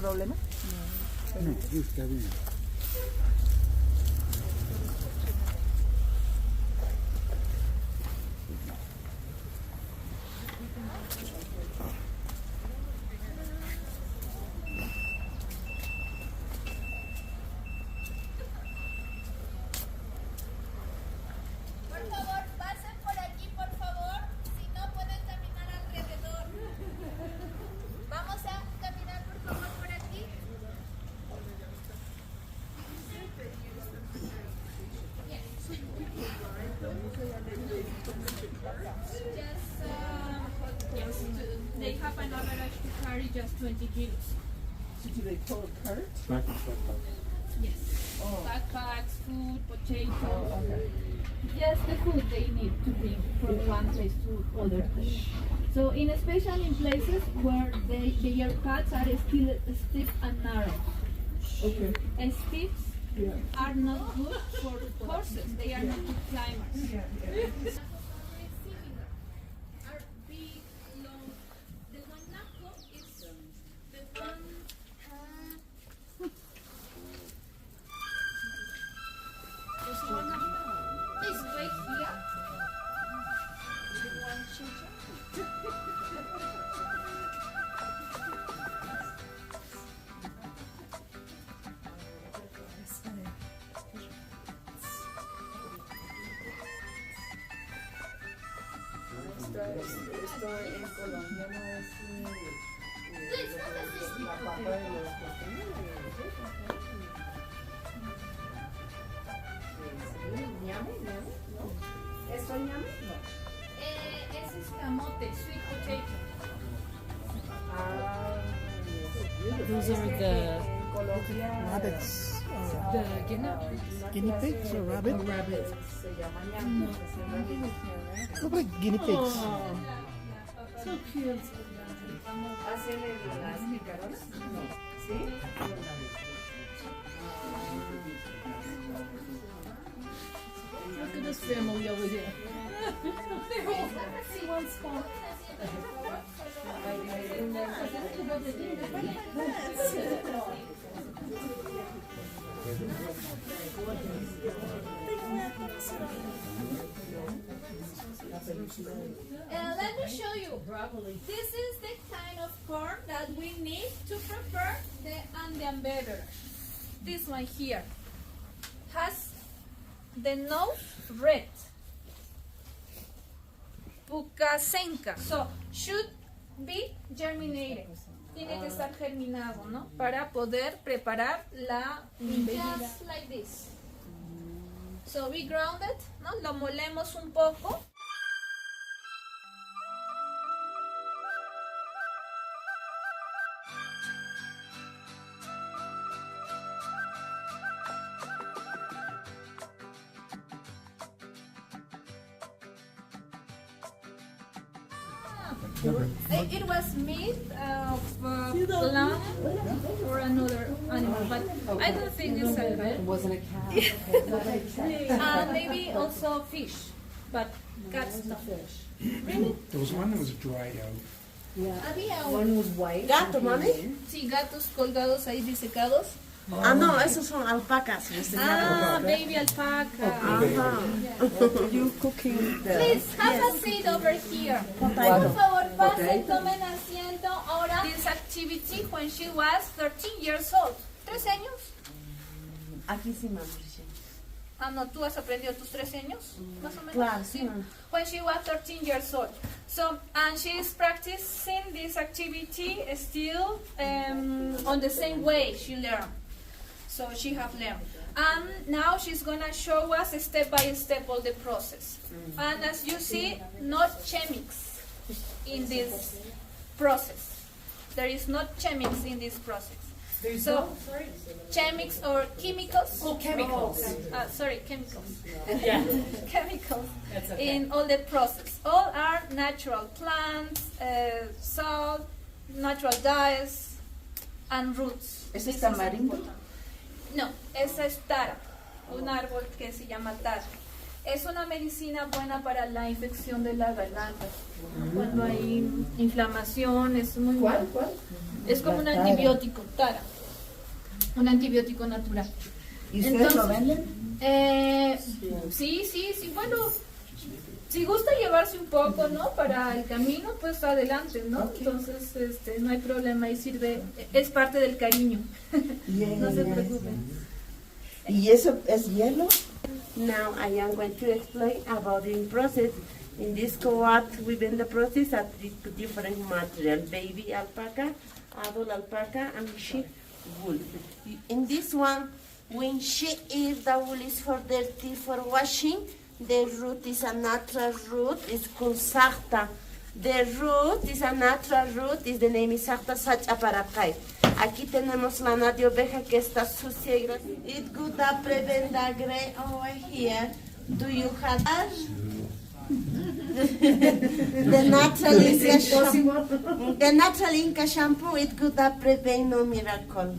problema? No, está bien. carry just 20 kilos. So do they pull a cart? Yes. Oh. Backpacks, food, potatoes. Oh, okay. Just the food they need to bring from one place to other place. So especially in places where their paths are still steep and narrow. Okay. And steeps Yeah. are not good for horses. They are not good climbers. Yeah. Are big, long. The guanaco is the one. This right here. The one chincha. Esto en colombiano es la papa de los costeños. ¿Ñame? ¿No? ¿Esto es ñame? No. Ese es camote, sweet potato. Those are the Rabbits. the Guinea pigs or rabbit? Rabbits. Se llama ñame. Look like guinea pigs. so cute. ¿Hacen las picaronas? No. ¿Sí? Look at this family over here. See one spot. Let me show you. This is the kind of corn that we need to prepare the Andean beverage. This one here has the nose red. Pucasenca. So should be germinated. Tiene que estar germinado, ¿no? Para poder preparar la bebida. Just like this. So we ground it, ¿no? Lo molemos un poco. It was made of lamb or another animal, but I don't think it's a good. Wasn't a cow. Maybe also fish, but cats no. Really? There was one that was dried out. Había One was white. Gato, mami. sí, gatos colgados ahí disecados. Ah, no, esos son alpacas. Baby alpaca. You cooking the... Please have a seat over here. Por favor, pasen, tomen asiento. Ahora, this activity when she was 13 years old. 13 años. Aquí sí, mami. Ah, no, tú has aprendido tus 13 años, más o menos. Claro, sí, mami. When she was 13 years old. So, and she is practicing this activity still on the same way she learned. So she have learned. And now she's gonna show us step by step all the process. And as you see, not chemics in this process. There is not chemics in this process. So, chemics or chemicals? Oh, chemicals. Chemicals. Yeah. Chemicals That's okay. in all the process. All are natural plants, salt, natural dyes, and roots. ¿Ese This es is tamarindo? important. No, esa es tara, un árbol que se llama tara. Es una medicina buena para la infección de la garganta. Cuando hay inflamación, es muy bueno. ¿Cuál? Es como un antibiótico, tara. Un antibiótico natural. ¿Y ustedes lo venden? Sí, bueno, si gusta llevarse un poco, ¿no? Para el camino, pues adelante, ¿no? Okay. Entonces, no hay problema y sirve, es parte del cariño. No se preocupen. ¿Y eso es hielo? Now I am going to explain about the process. In this co-op, we vend the process at different material. Baby alpaca, adult alpaca, and sheep wool. In this one, when she is, the wool is for dirty, for washing. The root is a natural root. It's called sarta. The root is a natural root, is the name is Sachaparacay. Aquí tenemos lana de oveja que está sucia y grasa. It could prevent the gray over here. Do you have the natural Inca shampoo? The natural Inca shampoo, it could prevent no miracle.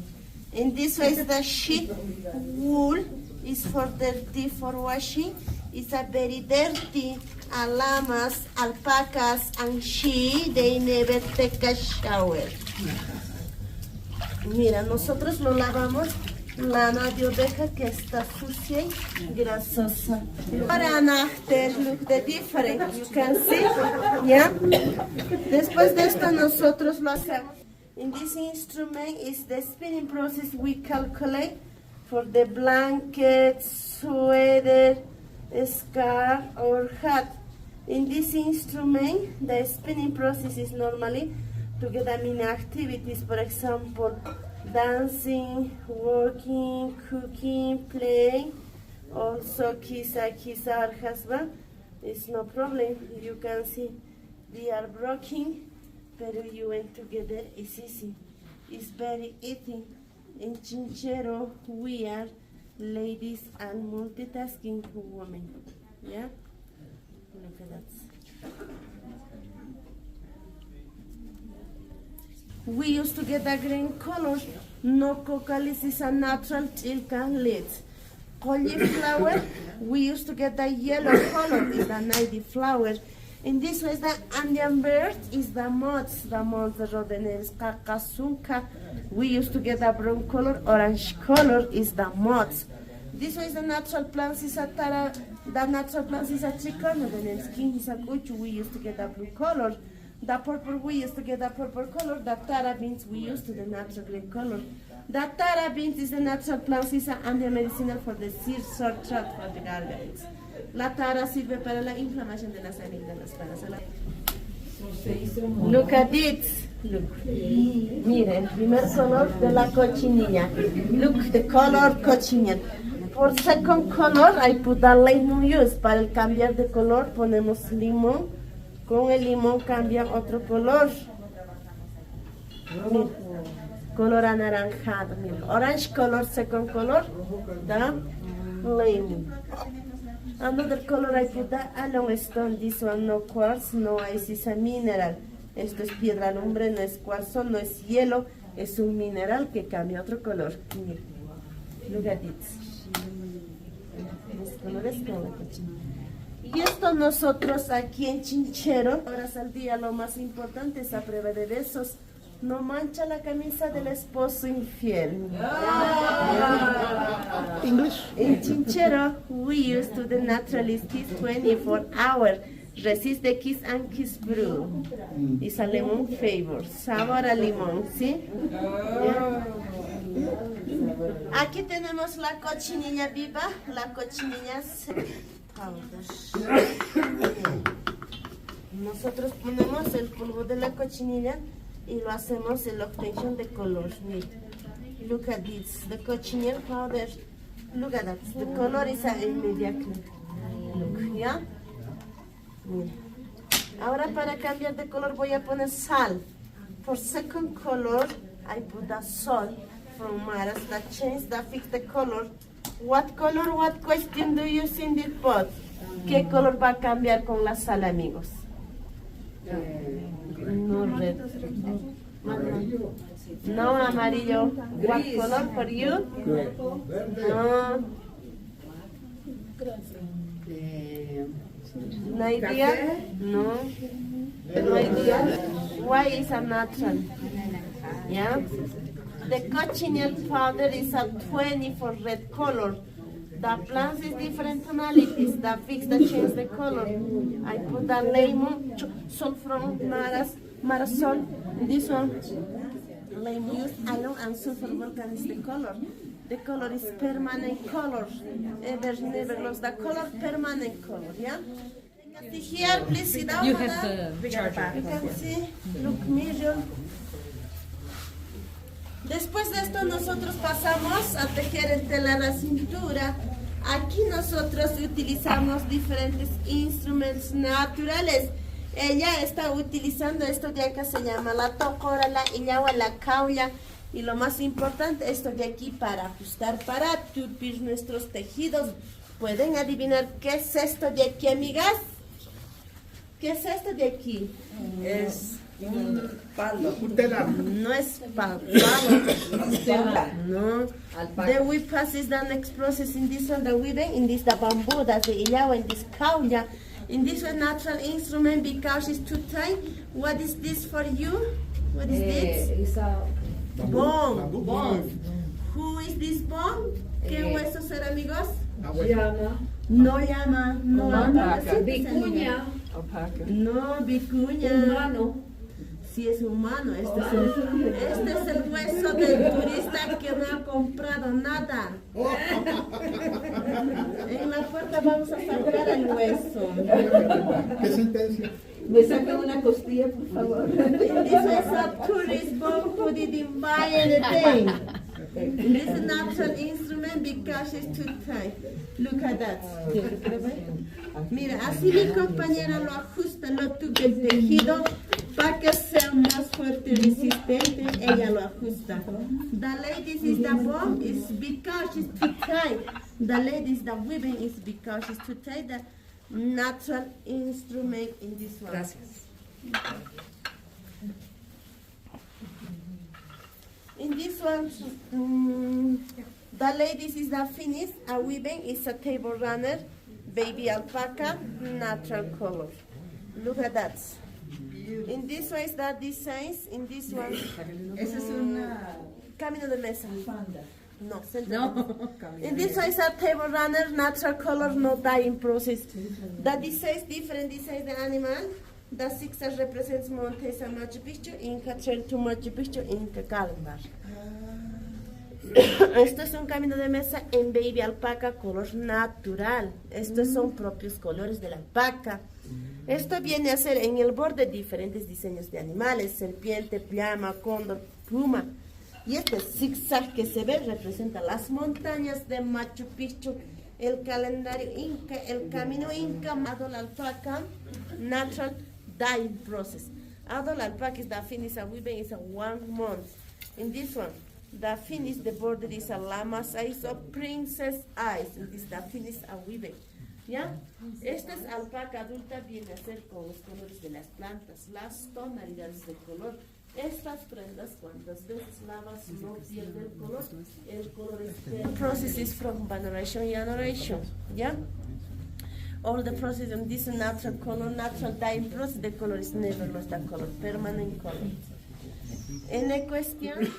In this way, the sheep wool is for dirty for washing. It's a very dirty. Llamas, alpacas, and sheep, they never take a shower. Mira, nosotros lo lavamos lana de oveja que está sucia y grasosa. Ahora and after, look the difference, you can see, yeah? Después de esto nosotros lo hacemos. In this instrument is the spinning process we calculate for the blanket, sweater, scarf or hat. In this instrument, the spinning process is normally to get many activities, for example, dancing, working, cooking, playing. Also, kiss our husband. It's no problem. You can see they are working, but you went together. It's easy. It's very easy. In Chinchero, we are ladies and multitasking women. Yeah? Look at that. We used to get a green color. No cocalis is a natural tilcan lead. Cauliflower, we used to get a yellow color. It's a native flower. In this way, the Andean bird is the moths. The moths, the rodents, cacasunca. We used to get a brown color. Orange color is the moths. This way, the natural plants is a tara. The natural plants is a tricorn. The name skin is a kuchu. We used to get a blue color. The purple, we used to get a purple color. The tara beans, we used to the natural green color. The tara beans is the natural plants is an medicinal for the sore throat for the gargles. La tara sirve para la inflamación de las amígdalas. Look at it. Look. Mira, el primer color de la cochinilla. Look, the color cochinilla. For second color, I put a lemon juice. Para el cambiar de color, ponemos limón. Con el limón cambia otro color. Mira, color anaranjado. Mira, orange color, second color. The lemon. Another color I put the alum stone. This one no quartz, no ice, is a mineral. Esto es piedra lumbre, no es cuarzo, no es hielo, es un mineral que cambia otro color. Mira, look at it. Los colores con la cochina. Y esto nosotros aquí en Chinchero, horas al día, lo más importante es a prueba de besos. No mancha la camisa del esposo infiel. English? In Chinchero, we used to the naturalist kiss 24 hours. Resist the kiss and kiss brew. It's a lemon flavor. Sabor a limón, ¿sí? Yeah. Aquí tenemos la cochinilla viva, la cochinilla Nosotros ponemos el polvo de la cochinilla y lo hacemos en la obtención de color. Look at this, the cochinilla powder. Look at that, the color is immediately. Look, ¿ya? Mira. Ahora para cambiar de color voy a poner sal. For second color, I put the salt from Maras that change the fix the color. What color, what question do you see in this pot? ¿Qué color va a cambiar con la sal, amigos? No red. No amarillo. What color for you? No. No idea? No. No idea? Why is a natural? Yeah? The cochineal powder is a 20 for red color. The plants is different tonalities. The fix that change the color. I put the lemon, salt from Marasol. This one, lemon use alum and sulfur volcan is the color. The color is permanent color. Ever never lost the color, permanent color, yeah? See here, please sit down. You have the charger. You can see, look, mirror. Después de esto nosotros pasamos a tejer en tela la cintura. Aquí nosotros utilizamos diferentes instrumentos naturales Ella está utilizando esto de acá, se llama la tocora, la iñagua, la caulla. Y lo más importante, esto de aquí para ajustar, para tupir nuestros tejidos. ¿Pueden adivinar qué es esto de aquí, amigas? ¿Qué es esto de aquí? Es un palo. No es palo. No. Then we pass this the next process in this one, the weaving, in this the bamboo, that's the illawa, in this caulla. In this one, natural instrument because it's too tight. What is this for you? What is this? Es Bone. Who is this bone? ¿Qué hueso será, amigos? llama No llama, no Alpaca. Vicuña. alpaca. No, vicuña. Humano. Sí es humano, este es el hueso del turista que no ha comprado nada. En la puerta vamos a sacar el hueso. ¿Qué sentencia? Me saca una costilla, por favor. This is a tourist bone, who didn't buy anything. This is a natural instrument because it's too tight. Look at that. Mira, así mi compañera lo ajusta, lo tuve el tejido para que sea más fuerte y resistente. Ella lo ajusta. The ladies is the bone is because it's too tight. The ladies the weaving is because it's too tight. The natural instrument in this one. Gracias. In this one, the ladies is the finish. A weaving is a table runner, baby alpaca, natural color. Look at that. In this one is the designs. In this one, Esa es una camino de mesa. banda. No, center. No. In this one is a table runner, natural color, no dyeing process. The designs, different designs the animal. The zigzag represents Montesa Machu Picchu, Inca Trail to Machu Picchu, Inca Calendar. Esto es un camino de mesa en baby alpaca, color natural. Estos son propios colores de la alpaca. Esto viene a ser en el borde diferentes diseños de animales, serpiente, llama, cóndor, pluma. Y este zigzag que se ve representa las montañas de Machu Picchu, el calendario inca, el camino inca, adult alpaca, natural dyeing process. Adult alpaca is the finish of weaving is a 1 month. In this one, the finish, the border is a llama's eyes or princess eyes. It is the finish of weaving. ¿Ya? Esta es alpaca adulta, viene a ser con los colores de las plantas, las tonalidades de color. Estas prendas, cuantas veces lavas, no pierde el color es the process is from generation to generation. ¿Ya? All the process in this natural color, natural dyeing process, the color is never lost, the color, permanent color. Any question?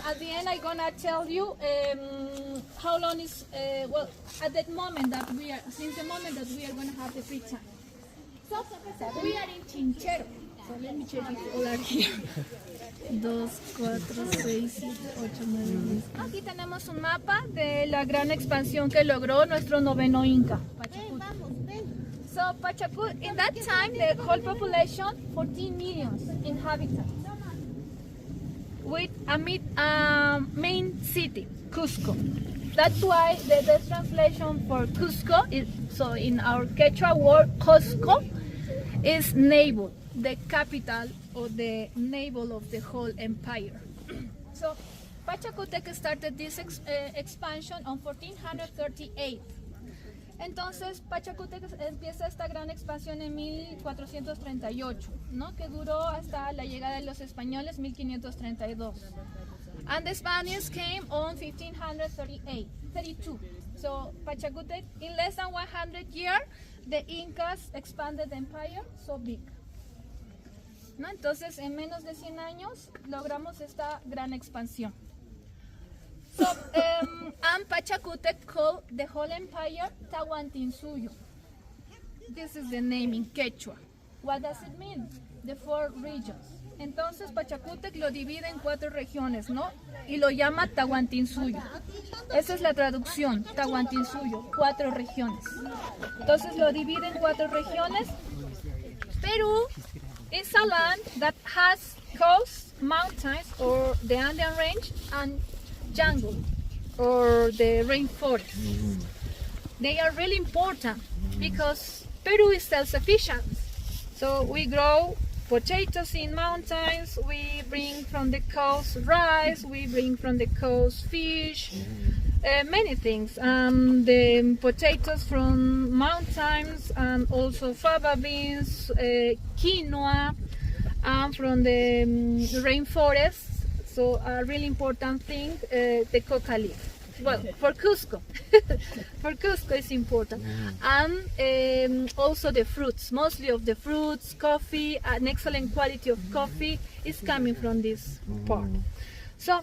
At the end, I'm gonna tell you how long is well at that moment that we are since the moment that we are gonna have the free time. So we are in Chinchero. So let me check if all are here. 2, 4, 6, 7, 8, 9, 10. Aquí tenemos un mapa de la gran expansión que logró nuestro noveno Inca, Pachacuti. So Pachacuti, in that time, the whole population, 14 million inhabitants, with a main city, Cusco. That's why the best translation for Cusco is, so in our Quechua word, Cusco, is navel, the capital or the navel of the whole empire. So Pachacutec started this expansion on 1438. Entonces Pachacutec empieza esta gran expansión en 1438, ¿no? Que duró hasta la llegada de los españoles 1532. And the Spaniards came on 32. So Pachacutec, in less than 100 years, the Incas expanded the empire so big. ¿No? Entonces, en menos de 100 años logramos esta gran expansión. So, and Pachacutec called the whole empire Tahuantinsuyo. This is the name in Quechua. What does it mean? The 4 regions. Entonces Pachacútec lo divide en 4 regiones, ¿no? Y lo llama Tahuantinsuyo. Esa es la traducción, Tahuantinsuyo, 4 regiones. Entonces lo divide en 4 regiones. Peru is a land that has coast, mountains, or the Andean range, and jungle, or the rainforest. They are really important because Peru is self-sufficient. So we grow potatoes in mountains, we bring from the coast rice, we bring from the coast fish, many things. The potatoes from mountains and also fava beans, quinoa, and from the rainforest. So a really important thing, the coca leaf. Well, for Cusco, for Cusco is important. And also the fruits, mostly of the fruits, coffee, an excellent quality of coffee is coming from this part. So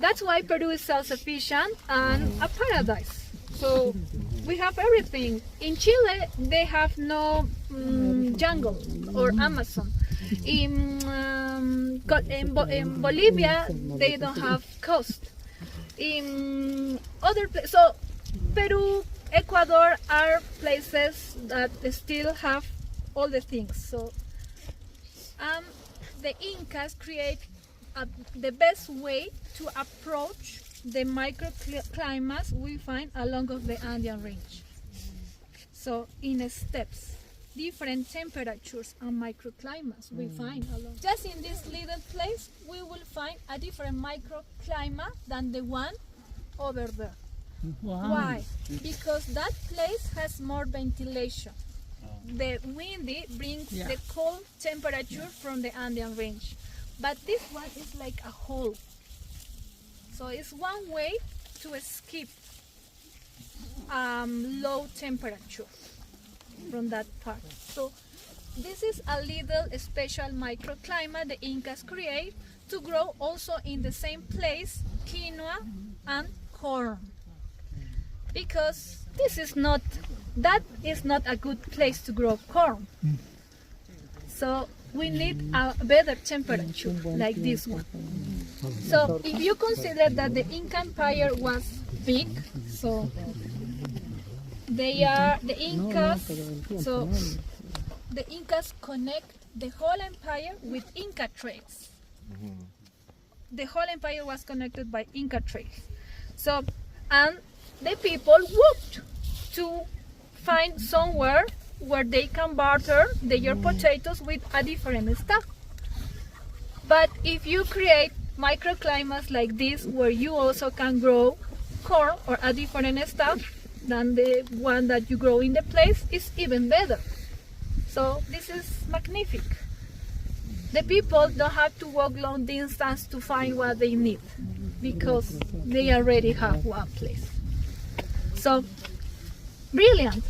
that's why Peru is self-sufficient and a paradise. So we have everything. In Chile, they have no jungle or Amazon. In Bolivia, they don't have coast. In other places, so Peru, Ecuador are places that still have all the things. So the Incas create the best way to approach the microclimates we find along of the Andean range. So in steps, different temperatures and microclimates we find along. Just in this little place, we will find a different microclimate than the one over there. Wow. Why? Because that place has more ventilation. The windy brings the cold temperature from the Andean range. But this one is like a hole. So it's one way to escape low temperature from that part. So this is a little special microclimate the Incas create to grow also in the same place quinoa and corn. Because that is not a good place to grow corn. So we need a better temperature like this one. So if you consider that the Inca Empire was big, so they are the Incas, so the Incas connect the whole empire with Inca trails. The whole empire was connected by Inca trails. So, and the people walked to find somewhere where they can barter their potatoes with a different stuff. But if you create microclimates like this where you also can grow corn or a different stuff than the one that you grow in the place, is even better. So this is magnific. The people don't have to walk long distance to find what they need because they already have one place. So brilliant.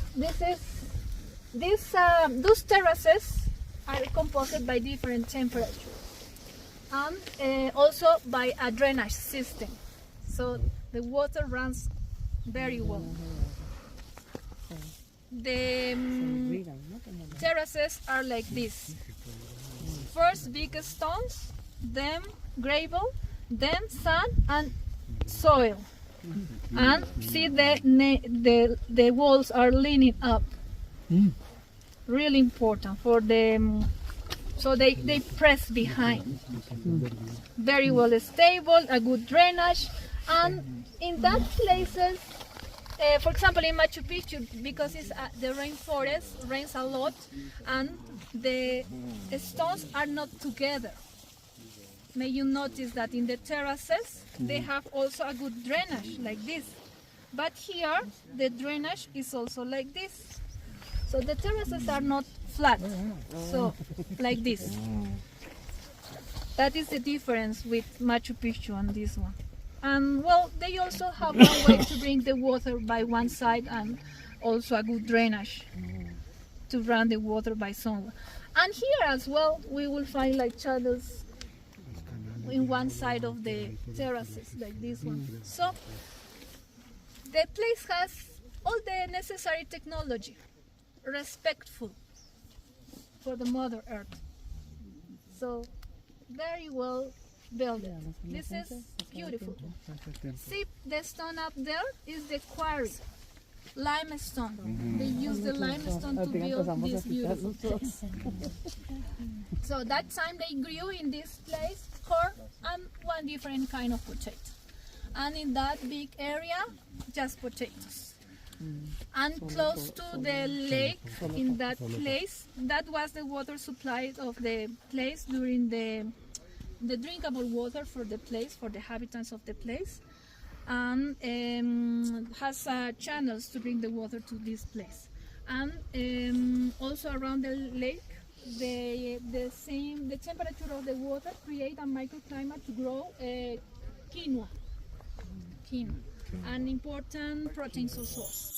Those terraces are composed by different temperatures and also by a drainage system. So the water runs very well. The terraces are like this. First big stones, then gravel, then sand and soil. And see the walls are leaning up. Really important for them, so they press behind. Very well stable, a good drainage, and in that places, for example in Machu Picchu, because it's the rainforest, rains a lot, and the stones are not together. May you notice that in the terraces they have also a good drainage like this, but here the drainage is also like this. So the terraces are not flat, so like this. That is the difference with Machu Picchu and this one. And well, they also have one way to bring the water by one side and also a good drainage to run the water by somewhere. And here as well, we will find like channels in one side of the terraces, like this one. So the place has all the necessary technology, respectful. for the Mother Earth. So very well built. This is beautiful. See the stone up there is the quarry, limestone. They use the limestone to build this beautiful place. So that time they grew in this place corn and one different kind of potato. And in that big area, just potatoes. And close to the lake, in that place, that was the water supply of the place during the drinkable water for the place, for the inhabitants of the place, and has channels to bring the water to this place. And also around the lake, the temperature of the water create a microclimate to grow quinoa, an important protein source.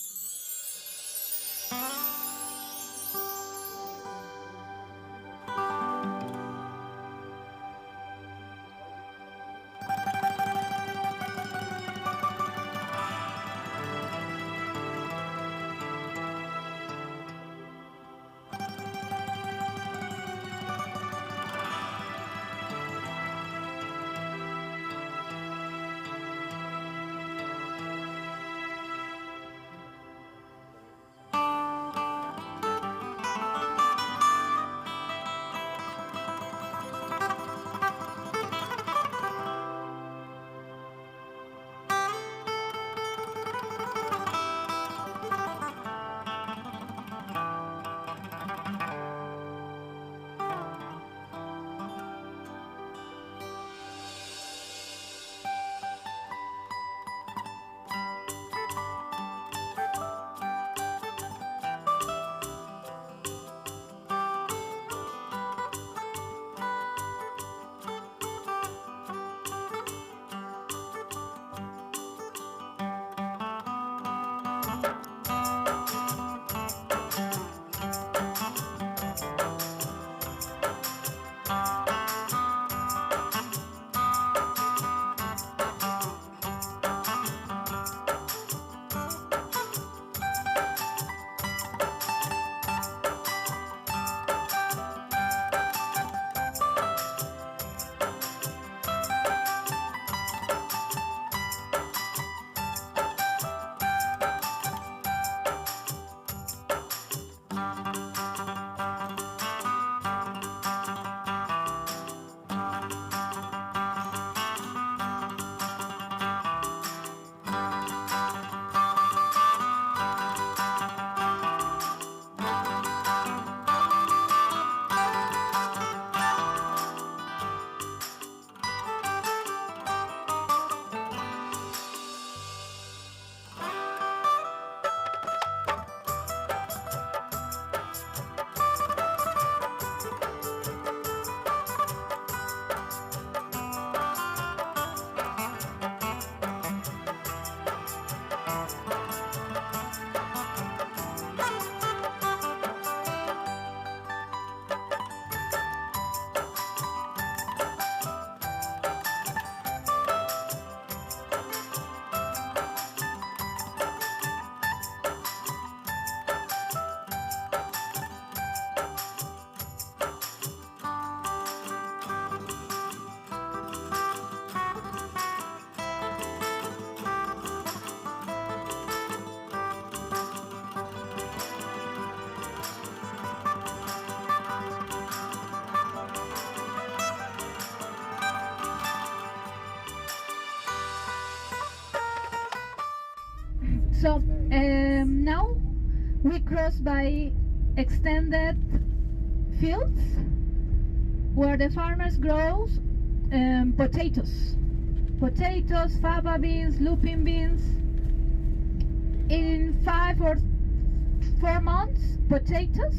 So now we cross by extended fields where the farmers grow potatoes, fava beans, lupin beans. In 5 or 4 months, potatoes.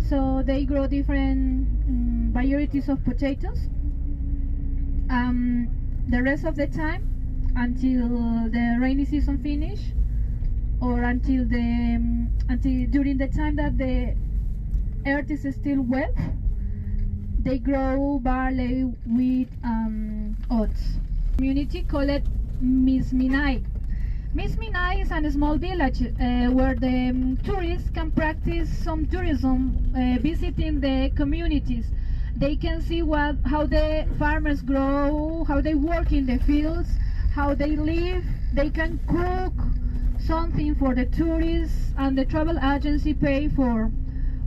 So they grow different varieties of potatoes. The rest of the time, until the rainy season finish, or until during the time that the earth is still wet, they grow barley, wheat, oats. Community call it misminai. Mismina is a small village where the tourists can practice some tourism, visiting the communities. They can see how the farmers grow, how they work in the fields, how they live. They can cook something for the tourists, and the travel agency pay for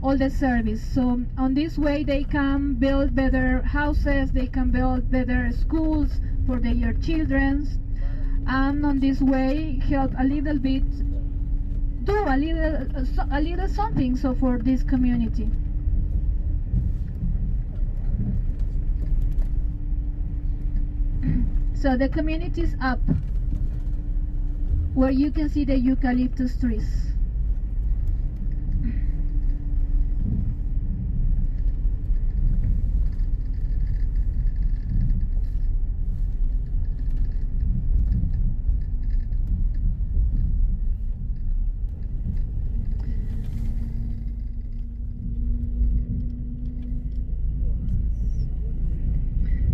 all the service. So on this way they can build better houses, they can build better schools for their children, and on this way help a little bit, do a little something so for this community. So the community is up, where you can see the eucalyptus trees.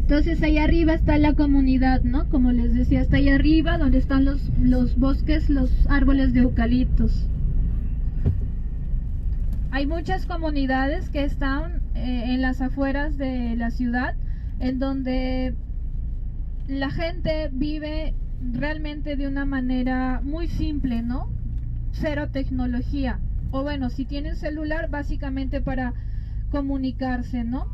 Entonces ahí arriba está la comunidad, ¿no? Como les decía, está ahí arriba donde están los bosques, los árboles de eucaliptos. Hay muchas comunidades que están en las afueras de la ciudad, en donde la gente vive realmente de una manera muy simple, ¿no? Cero tecnología. O bueno, si tienen celular, básicamente para comunicarse, ¿no?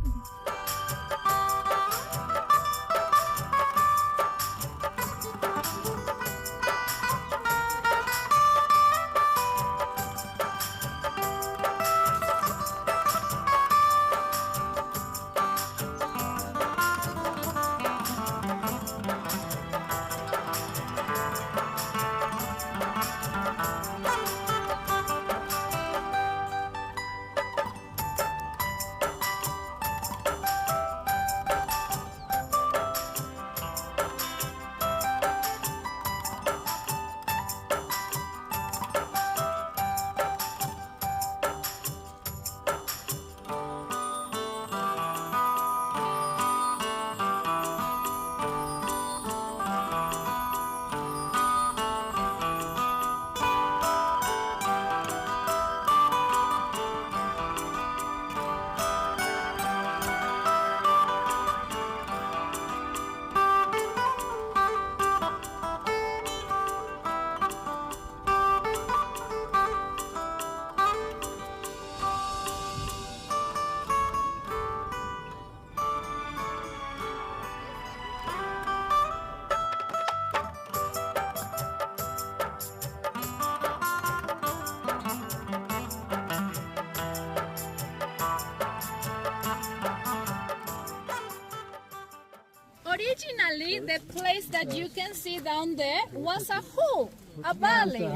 Originally, the place that you can see down there was a hole, a valley.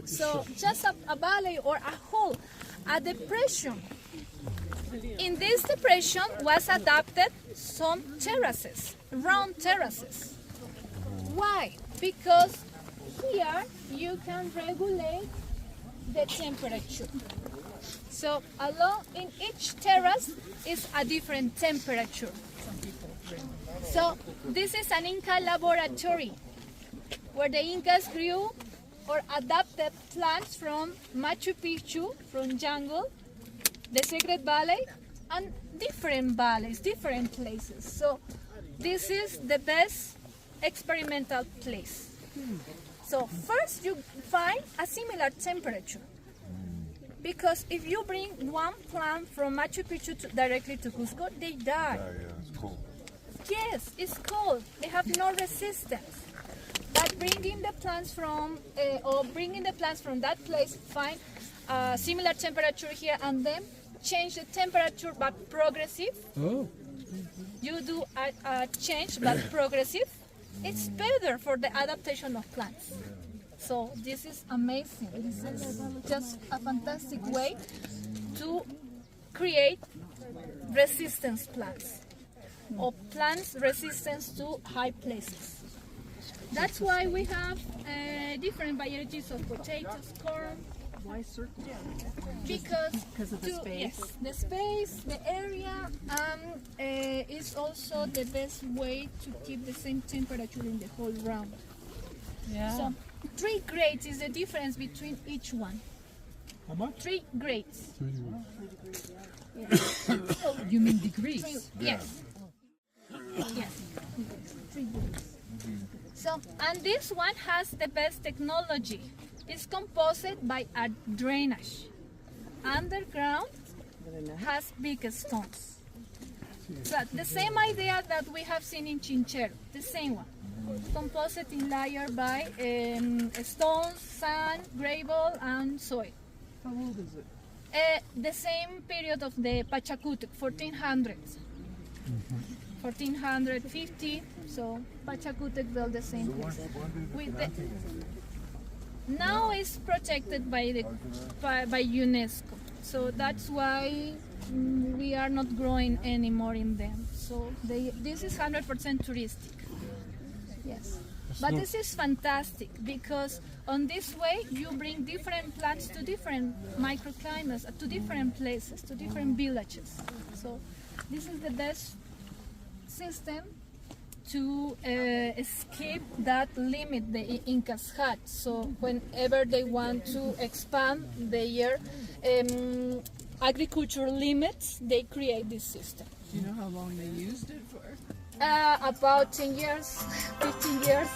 So just a valley or a hole, a depression. In this depression was adapted some terraces, round terraces. Why? Because here you can regulate the temperature. So along in each terrace is a different temperature. So this is an Inca laboratory where the Incas grew or adapted plants from Machu Picchu, from jungle, the Sacred Valley, and different valleys, different places. So this is the best experimental place. So first you find a similar temperature. Because if you bring one plant from Machu Picchu directly to Cusco, they die. It's cold. Yes, it's cold. They have no resistance. But bringing the plants from that place, find a similar temperature here, and then change the temperature but progressive. Oh. You do a change but progressive. It's better for the adaptation of plants. So this is amazing. This is just a fantastic way to create resistance plants, or plants resistance to high places. That's why we have different varieties of potatoes, corn. Why circle? Because of the space? Yes, the space, the area, is also the best way to keep the same temperature in the whole round. Yeah. So 3 grades is the difference between each one. How much? 3 grades. You mean degrees? Yes. Yes. 3 grades. So, and this one has the best technology. It's composed by a drainage. Underground has big stones. So the same idea that we have seen in Chinchero, the same one. Composed in layer by stones, sand, gravel, and soil. How old is it? The same period of the Pachacútec, 1400s. 1450, so Pachacútec built the same place. Now it's protected by UNESCO, so that's why we are not growing anymore in them. So this is 100% touristic. Yes, but this is fantastic because on this way you bring different plants to different microclimates, to different places, to different villages. So this is the best system to escape that limit the Incas had. So whenever they want to expand their agricultural limits, they create this system. Do you know how long they used it for? About 10 years, 15 years.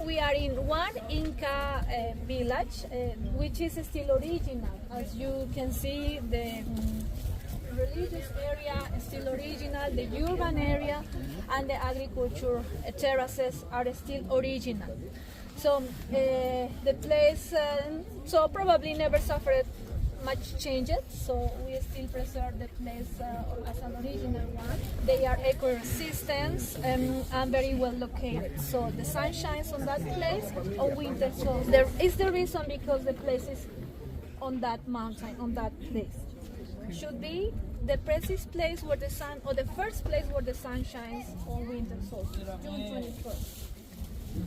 we are in one Inca village, which is still original. As you can see, the religious area is still original, the urban area and the agriculture terraces are still original. So the place so probably never suffered much changes, so we still preserve the place as an original one. They are eco-resistant and very well located. So the sun shines on that place on winter solstice. There is the reason because the place is on that mountain, on that place. Should be the precise place where the sun, or the first place where the sun shines on winter solstice, June 21st.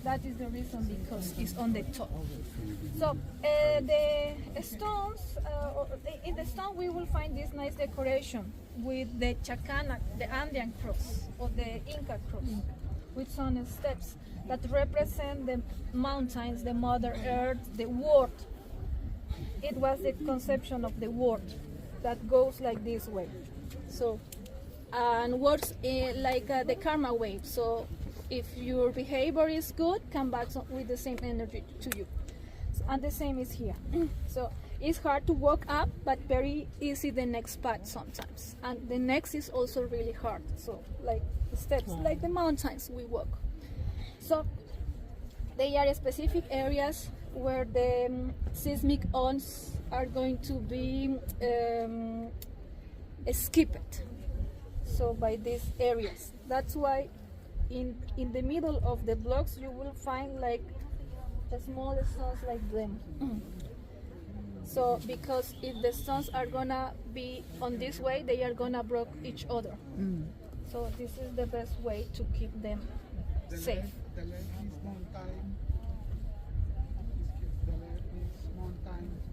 That is the reason because it's on the top. So the stones, in the stone we will find this nice decoration with the Chacana, the Andean cross, or the Inca cross, with some steps that represent the mountains, the Mother Earth, the world. It was the conception of the world that goes like this way. So, and works like the karma wave. So if your behavior is good, come back with the same energy to you. And the same is here. So it's hard to walk up, but very easy the next path sometimes. And the next is also really hard. So like the steps, like the mountains we walk. So they are specific areas where the seismic ons are going to be skipped. So by these areas. That's why in the middle of the blocks you will find like the small stones like them. So because if the stones are gonna be on this way, they are gonna break each other. So this is the best way to keep them safe. The left is mountain.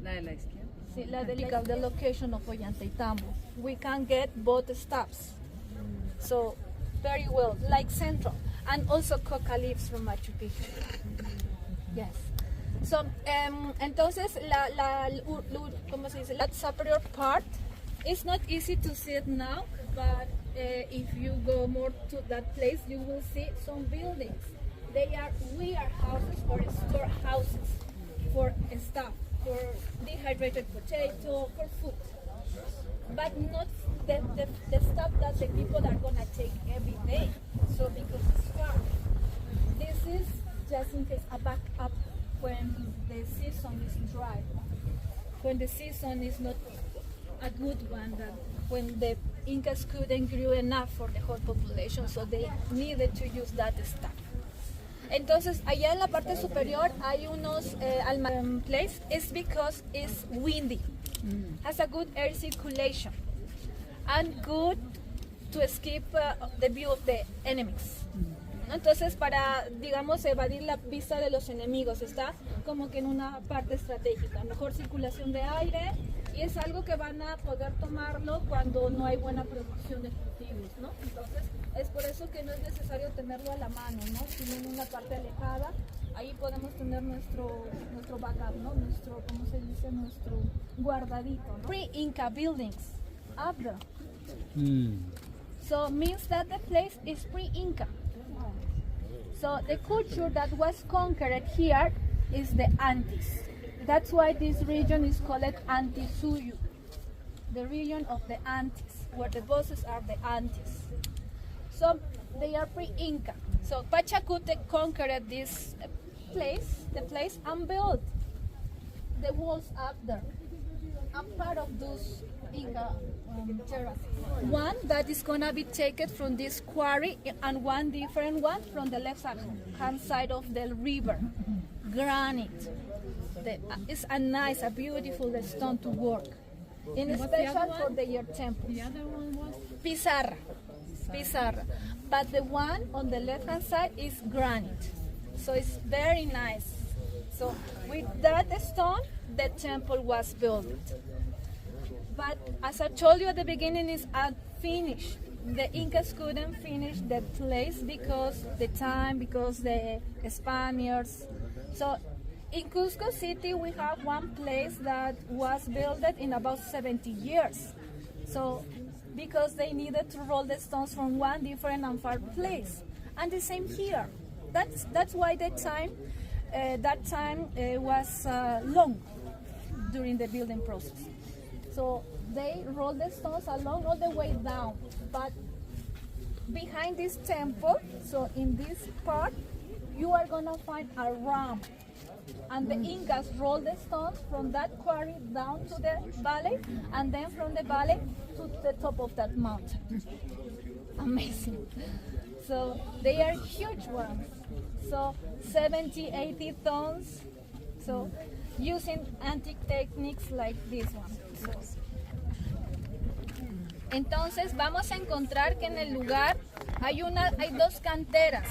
La de la izquierda. See, la delicate the location of Ollantaytambo. We can get both stops. So very well, like central, and also coca leaves from Machu Picchu. Yes. So, entonces ¿cómo se dice? That superior part is not easy to see it now, but if you go more to that place, you will see some buildings. They are warehouses or storehouses for stuff, for dehydrated potato, for food, but not the stuff that the people are gonna take every day. So because it's far, this is just in case a backup when the season is dry, when the season is not a good one, that when the Incas couldn't grow enough for the whole population, so they needed to use that stuff. Entonces, allá en la parte superior hay unos place. It's because it's windy, has a good air circulation, and good to escape the view of the enemies. Entonces, para, digamos, evadir la vista de los enemigos, está como que en una parte estratégica, mejor circulación de aire, y es algo que van a poder tomarlo cuando no hay buena producción de cultivos, ¿no? Entonces, es por eso que no es necesario tenerlo a la mano, ¿no? Sino en una parte alejada, ahí podemos tener nuestro backup, ¿no? Nuestro, ¿cómo se dice? Nuestro guardadito, ¿no? Pre-Inca buildings up there. So, means that the place is pre-Inca. So the culture that was conquered here is the Andes. That's why this region is called Antisuyu, the region of the Andes, where the bosses are the Andes. So they are pre-Inca. So Pachacutec conquered this place, and built the walls up there. And part of those Inca terraces. One that is gonna be taken from this quarry, and one different one from the left-hand side of the river. Granite. It's a beautiful stone to work. In special for their temple. The other one was? Pizarra. But the one on the left-hand side is granite. So it's very nice. So with that stone, the temple was built. But as I told you at the beginning, it's unfinished. The Incas couldn't finish the place because the time, because the Spaniards. So in Cusco City, we have one place that was built in about 70 years. So because they needed to roll the stones from one different and far place. And the same here. that's why that time was long during the building process. So they roll the stones along all the way down, but behind this temple, so in this part, you are gonna find a ramp. And the Incas roll the stones from that quarry down to the valley, and then from the valley to the top of that mountain. Amazing. So they are huge ones. So 70, 80 tons. So using antique techniques like this one. Entonces vamos a encontrar que en el lugar hay dos canteras.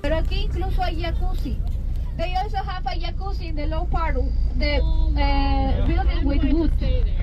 Pero aquí incluso hay jacuzzi. They also have a jacuzzi in the low part, the building with wood.